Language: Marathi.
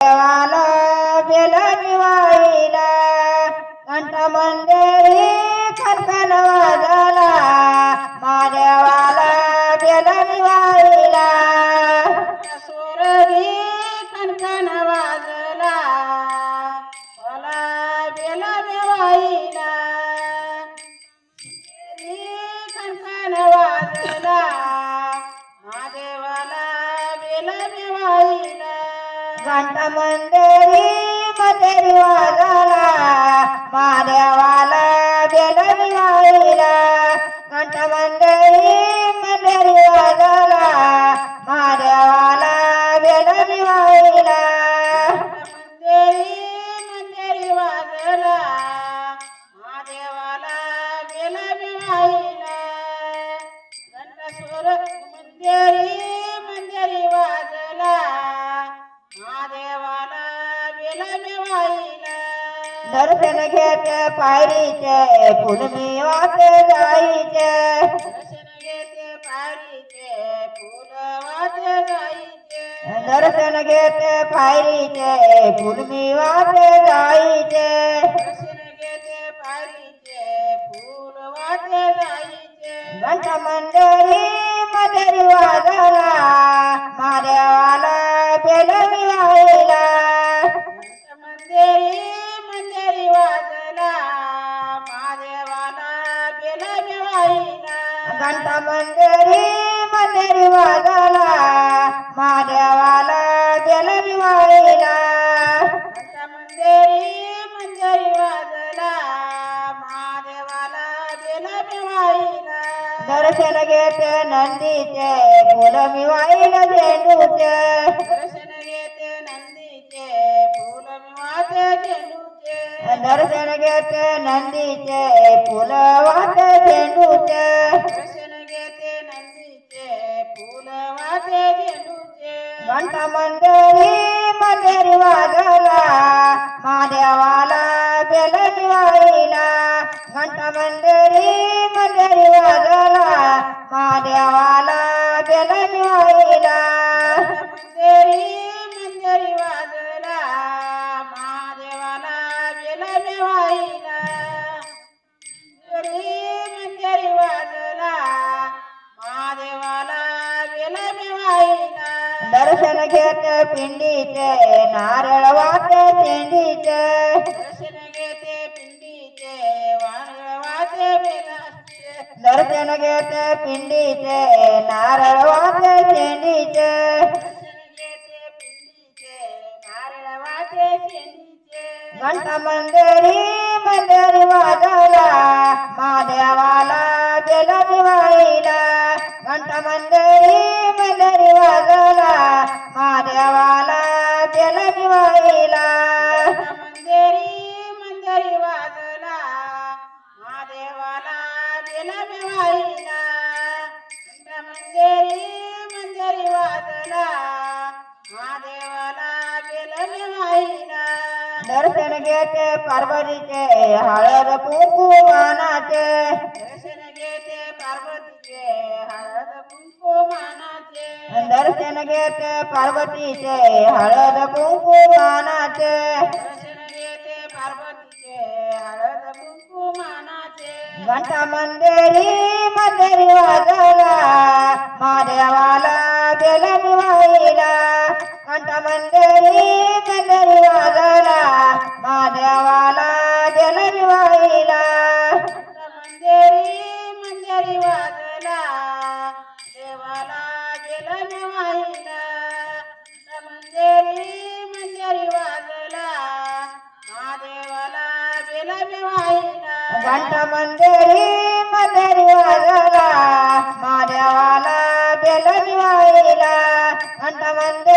देवाला बेल दिवाळीला घंट मंदिरी खणखण वाजला महादेवाला बेल दिवाळीला सोरगी खणखण वाजला मला बेल दिवाळीला खणखण वाजला महादेवाला बेल दिवाळीला घंट मंदिरी मंदिरी वाजला महादेवाला बेल दिवाळीला घंट मंदिरी मंदिरी वाजला महादेवाला बेल दिवाळीला मंदिरी वाजला महादेवाला बेल दिवाळीला घंटस्वर मंदिरी वाजला महादेवाला बेल दिवाळीला दर्शन घेते पायरीचे फुलमी वाटे जाईचे दर्शन घेते पायरीचे फुल वाटे जाईचे दर्शन घेते पायरीचे फुलमी वाटे जाईचे दर्शन घेते पायरीचे फुल वाटे जाईचे घंट मंदिरी मंदिरी वाजला महादेवाला बेल दिवाळीला मंदिरी वाजला महादेवाला बेल दिवाळीला घंट मंदिरी मंदिरी वाजला महादेवाला बेल दिवाळीला मंदिरी वाजला महादेवाला बेल दिवाळीला दर्शन घेते नंदीचे फुलमी वाईला झेंडूचे दर्शन घेते नंदीचे फुल वाटे झेंडूचे दर्शन घेते नंदीचे फुल वाटे झेंडूचे दर्शन घेते नंदीचे फुल वाटे झेंडूचे घंट मंदिरी मंदिरी वाजला महादेवाला बेल दिवाळीला घंट मंदिरी मंदिरी वाजला महादेवाला बेल दिवाळीला मंदिरी वाजला महादेवाला बेल दिवाळीला मंदिरी वाजला महादेवाला बेल दिवाळीला दर्शन घेते पिंडीचे नारळ वाटे चेंडीचे दर्शन घेते पिंडीचे वानर वाटे बेलाचे दर्शन घेते पिंडीचे नारळ वाटे चेंडीचे दर्शन घेते पिंडीचे नारळ वाटे शेंडीचे घंट मंदिरी मंदिरी वाजला महादेवाला बेल दिवाळीला घंट मंदिरी मंदिरी वाजला महादेवाला बेल दिवाळीला मंदिरी वाजला महादेवाला बेल दिवाळीला मंदिरी वाजला महादेवाला बेल दिवाळीला दर्शन घेते पार्वतीचे हळद कुंकू मानाचे दर्शन घेते पार्वतीचे हळद कुंकू मानाचे दर्शन घेते पार्वतीचे हळद कुंकू मानाचे दर्शन घेते पार्वतीचे हळद कुंकू मानाचे घंट मंदिरी मंदिरी वाजला महादेवाला बेल दिवाळीला घंट मंदिरी मंदिरी वाजला महादेवाला बेल दिवाळीला मंदिरी वाजला देवाला बेल दिवाळीला मंदिरी वाजला महादेवाला बेल दिवाळीला घंट मंदिरी मंदिरी वाजला महादेवाला बेल दिवाळीला घंट मंदिरी